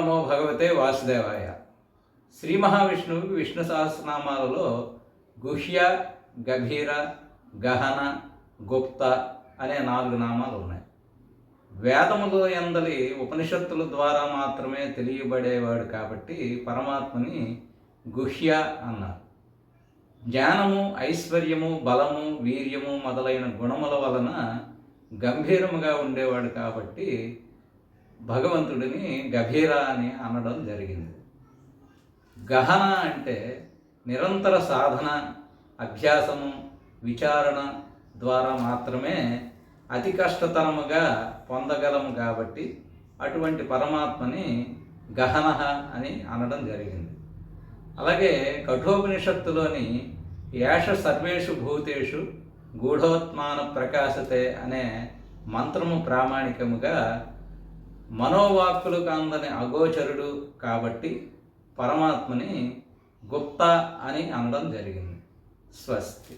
నమో భగవతే వాసుదేవాయ. శ్రీ మహావిష్ణువుకి విష్ణు సహస్రనామాలలో గుహ్య, గభీర, గహన, గుప్త అనే 4 నామాలు ఉన్నాయి. వేదములో ఎందలి ఉపనిషత్తుల ద్వారా మాత్రమే తెలియబడేవాడు కాబట్టి పరమాత్మని గుహ్య అన్నారు. జ్ఞానము, ఐశ్వర్యము, బలము, వీర్యము మొదలైన గుణముల వలన గంభీరముగా ఉండేవాడు కాబట్టి భగవంతుడిని గభీర అని అనడం జరిగింది. గహన అంటే నిరంతర సాధన, అభ్యాసము, విచారణ ద్వారా మాత్రమే అతి కష్టతరముగా పొందగలము కాబట్టి అటువంటి పరమాత్మని గహన అని అనడం జరిగింది. అలాగే కఠోపనిషత్తులోని ఏష సర్వేషు భూతేషు గూఢోత్మాన ప్రకాశతే అనే మంత్రము ప్రామాణికముగా మనోవాక్కులకు అందని అగోచరుడు కాబట్టి పరమాత్మని గుప్త అని అనడం జరిగింది. స్వస్తి.